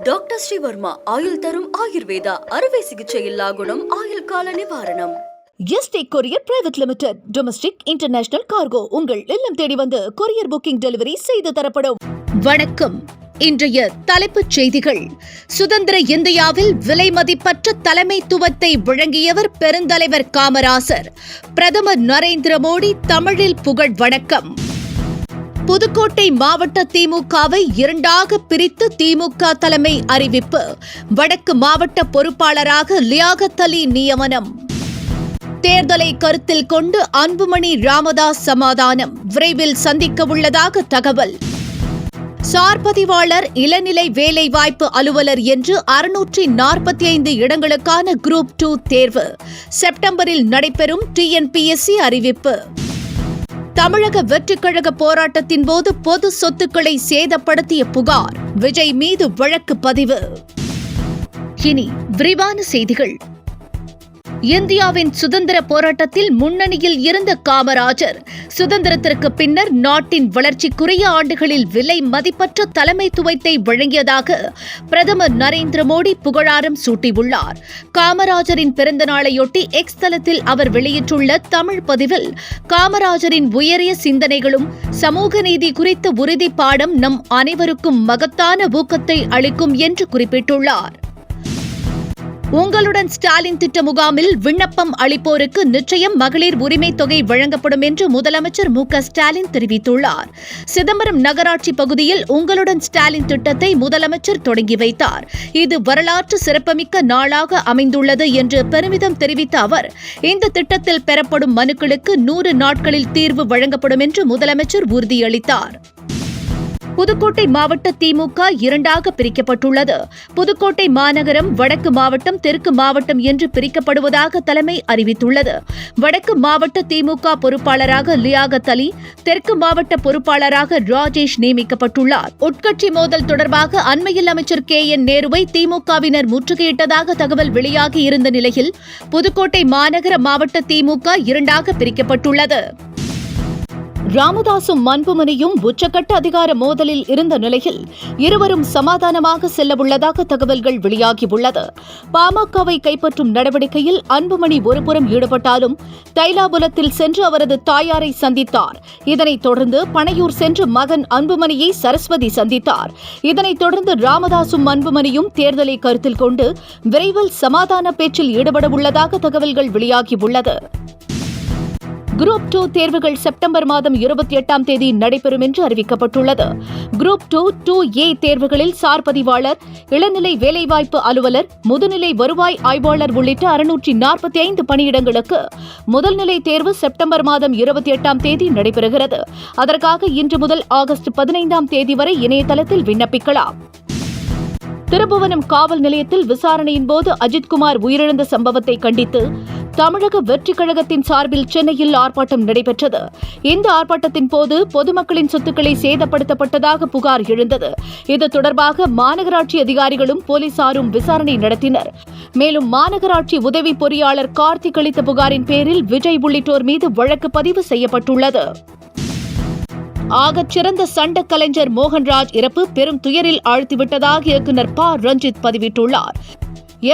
Doctor Sreevarma ஆயுள் தரும் ஆயுர்வேதா அறுவை சிகிச்சை இல்லா குணம் ஆயுள் கால நிவாரணம். Yesterday courier private limited domestic international cargo உங்கள் இல்லம் தேடி வந்து கொரியர் புக்கிங் டெலிவரி செய்து தரப்படும். வணக்கம். இன்றைய தலைப்புச் செய்திகள். சுதந்திர இந்தியாவில் விலை மதிப்பற்ற தலைமைத்துவத்தை வழங்கியவர் பெருந்தலைவர் காமராசர். பிரதமர் நரேந்திர மோடி தமிழில் புகழ் வணக்கம். புதுக்கோட்டை மாவட்ட திமுகவை இரண்டாக பிரித்து திமுக தலைமை அறிவிப்பு. வடக்கு மாவட்ட பொறுப்பாளராக லியாகத் அலி நியமனம். தேர்தலை கருத்தில் கொண்டு அன்புமணி ராமதாஸ் சமாதானம். விரைவில் சந்திக்க உள்ளதாக தகவல். சார்பதிவாளர் இளநிலை வேலைவாய்ப்பு அலுவலர் என்று 645 இடங்களுக்கான குரூப் 2 தேர்வு. செப்டம்பரில் நடைபெறும் TNPSC அறிவிப்பு. தமிழக வெற்றிக்கழக போராட்டத்தின் போது பொது சொத்துக்களை சேதப்படுத்திய புகார். விஜய் மீது வழக்கு பதிவு. இனி விரிவான செய்திகள். இந்தியாவின் சுதந்திர போராட்டத்தில் முன்னணியில் இருந்த காமராஜர் சுதந்திரத்திற்கு பின்னர் நாட்டின் வளர்ச்சிக்குரிய ஆண்டுகளில் விலை மதிப்பற்ற தலைமைத்துவத்தை வழங்கியதாக பிரதமர் நரேந்திர மோடி புகழாரம் சூட்டியுள்ளார். காமராஜரின் பிறந்த நாளையொட்டி எக்ஸ் தளத்தில் அவர் வெளியிட்டுள்ள தமிழ் பதிவில் காமராஜரின் உயரிய சிந்தனைகளும் சமூக நீதி குறித்த உறுதிப்பாடும் நம் அனைவருக்கும் மகத்தான ஊக்கத்தை அளிக்கும் என்று குறிப்பிட்டுள்ளார். உங்களுடன் ஸ்டாலின் திட்ட முகாமில் விண்ணப்பம் அளிப்போருக்கு நிச்சயம் மகளிர் உரிமை தொகை வழங்கப்படும் என்று முதலமைச்சர் MK ஸ்டாலின் தெரிவித்துள்ளார். சிதம்பரம் நகராட்சி பகுதியில் உங்களுடன் ஸ்டாலின் திட்டத்தை முதலமைச்சர் தொடங்கி வைத்தார். இது வரலாற்று சிறப்புமிக்க நாளாக அமைந்துள்ளது என்று பெருமிதம் தெரிவித்த அவர், இந்த திட்டத்தில் பெறப்படும் மனுக்களுக்கு 100 நாட்களில் தீர்வு வழங்கப்படும் என்று முதலமைச்சர் உறுதியளித்தார். புதுக்கோட்டை மாவட்ட திமுக இரண்டாக பிரிக்கப்பட்டுள்ளது. புதுக்கோட்டை மாநகரம் வடக்கு மாவட்டம் தெற்கு மாவட்டம் என்று பிரிக்கப்படுவதாக தலைமை அறிவித்துள்ளது. வடக்கு மாவட்ட திமுக பொறுப்பாளராக லியாகத் அலி, தெற்கு மாவட்ட பொறுப்பாளராக ராஜேஷ் நியமிக்கப்பட்டுள்ளார். உட்கட்சி மோதல் தொடர்பாக அண்மையில் அமைச்சர் KN நேருவை திமுகவினர் முற்றுகையிட்டதாக தகவல் வெளியாகி இருந்த நிலையில் புதுக்கோட்டை மாநகர மாவட்ட திமுக இரண்டாக பிரிக்கப்பட்டுள்ளது. ராமதாசும் அன்புமணியும் உச்சக்கட்ட அதிகார மோதலில் இருந்த நிலையில் இருவரும் சமாதானமாக செல்லவுள்ளதாக தகவல்கள் வெளியாகியுள்ளது. பாமகவை கைப்பற்றும் நடவடிக்கையில் அன்புமணி ஒருபுறம் ஈடுபட்டாலும் தைலாபுரத்தில் சென்று அவரது தாயாரை சந்தித்தார். இதனைத் தொடர்ந்து பனையூர் சென்று மகன் அன்புமணியை சரஸ்வதி சந்தித்தார். இதனைத் தொடர்ந்து ராமதாசும் அன்புமணியும் தேர்தலை கருத்தில் கொண்டு விரைவில் சமாதான பேச்சில் ஈடுபடவுள்ளதாக தகவல்கள் வெளியாகியுள்ளது. குரூப் 2 தேர்வுகள் செப்டம்பர் மாதம் 28ஆம் தேதி நடைபெறும் என்று அறிவிக்கப்பட்டுள்ளது. குரூப் 2, 2A தேர்வுகளில் சார்பதிவாளர், இளநிலை வேலைவாய்ப்பு அலுவலர், முதுநிலை வருவாய் ஆய்வாளர் உள்ளிட்ட 645 பணியிடங்களுக்கு முதல்நிலை தேர்வு செப்டம்பர் மாதம் 28ஆம் தேதி நடைபெறுகிறது. அதற்காக இன்று முதல் ஆகஸ்ட் 15ஆம் தேதி வரை இணையதளத்தில் விண்ணப்பிக்கலாம். திருப்புவனம் காவல் நிலையத்தில் விசாரணையின் போது அஜித்குமார் உயிரிழந்த சம்பவத்தை கண்டித்து தமிழக வெற்றிக் கழகத்தின் சார்பில் சென்னையில் ஆர்ப்பாட்டம் நடைபெற்றது. இந்த ஆர்ப்பாட்டத்தின் போது பொதுமக்களின் சொத்துக்களை சேதப்படுத்தப்பட்டதாக புகார் எழுந்தது. இது தொடர்பாக மாநகராட்சி அதிகாரிகளும் போலீசாரும் விசாரணை நடத்தினர். மேலும் மாநகராட்சி உதவி பொறியாளர் கார்த்திக் அளித்த புகாரின் பேரில் விஜய் உள்ளிட்டோர் மீது வழக்கு பதிவு செய்யப்பட்டுள்ளது. ஆகச் சிறந்த சண்ட கலைஞர் மோகன்ராஜ் இறப்பு பெரும் துயரில் ஆழ்த்திவிட்டதாக இயக்குநர் ப. ரஞ்சித் பதிவிட்டுள்ளார்.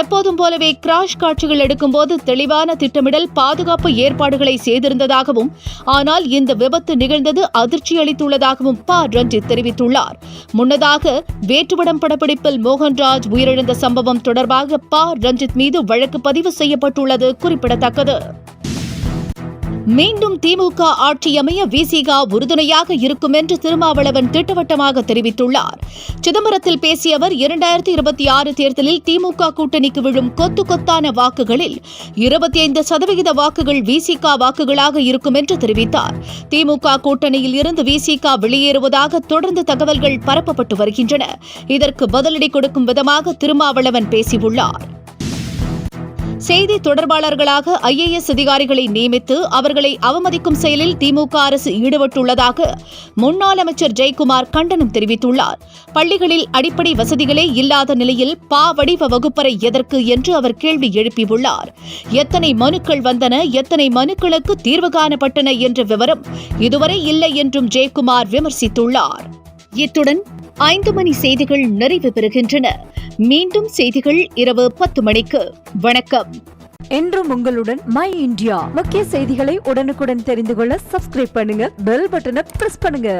எப்போதும் போலவே கிராஷ் காட்சிகள் எடுக்கும்போது தெளிவான திட்டமிடல், பாதுகாப்பு ஏற்பாடுகளை செய்திருந்ததாகவும், ஆனால் இந்த விபத்து நிகழ்ந்தது அதிர்ச்சி அளித்துள்ளதாகவும் ப. ரஞ்சித் தெரிவித்துள்ளார். முன்னதாக வேற்றுவடம் படப்பிடிப்பில் மோகன்ராஜ் உயிரிழந்த சம்பவம் தொடர்பாக ப. ரஞ்சித் மீது வழக்கு பதிவு செய்யப்பட்டுள்ளது குறிப்பிடத்தக்கது. மீண்டும் திமுக ஆட்சி அமைய VCக உறுதுணையாக இருக்கும் என்று திருமாவளவன் திட்டவட்டமாக தெரிவித்துள்ளார். சிதம்பரத்தில் பேசிய அவர், 2026 தேர்தலில் திமுக கூட்டணிக்கு விழும் கொத்து கொத்தான வாக்குகளில் 25% வாக்குகள் VCக வாக்குகளாக இருக்கும் என்று தெரிவித்தார். திமுக கூட்டணியில் இருந்து VCக வெளியேறுவதாக தொடர்ந்து தகவல்கள் பரப்பப்பட்டு வருகின்றன. இதற்கு பதிலடி கொடுக்கும் விதமாக திருமாவளவன் பேசியுள்ளார். செய்தி தொடர்பாளர்களாக IAS அதிகாரிகளை நியமித்து அவர்களை அவமதிக்கும் செயலில் திமுக அரசு ஈடுபட்டுள்ளதாக முன்னாள் அமைச்சர் ஜெயக்குமார் கண்டனம் தெரிவித்துள்ளார். பள்ளிகளில் அடிப்படை வசதிகளே இல்லாத நிலையில் வடிவ வகுப்பறை எதற்கு என்று அவர் கேள்வி எழுப்பியுள்ளார். எத்தனை மனுக்கள் வந்தன, எத்தனை மனுக்களுக்கு தீர்வு காணப்பட்டன என்ற விவரம் இதுவரை இல்லை என்றும் ஜெயக்குமார் விமர்சித்துள்ளார். இத்துடன் 5 மணி செய்திகள் நிறைவு பெறுகின்றன. மீண்டும் செய்திகள் இரவு 10 மணிக்கு. வணக்கம். என்றும் உங்களுடன் மை இந்தியா. முக்கிய செய்திகளை உடனுக்குடன் தெரிந்து கொள்ள சப்ஸ்கிரைப் பண்ணுங்க, பெல் பட்டனை பிரஸ் பண்ணுங்க.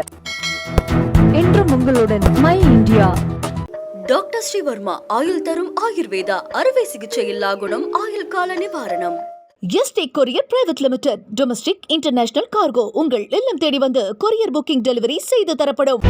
என்றும் உங்களுடன் மை இந்தியா. டாக்டர் ஸ்ரீவர்மா ஆயுள் தரும் ஆயுர்வேதா அறுவை சிகிச்சை இல்லா குணம் ஆயுள் கால நிவாரணம். Yesterday courier private limited. Domestic international cargo உங்கள் இல்லம் தேடி வந்து கொரியர் புக்கிங் டெலிவரி செய்து தரப்படும்.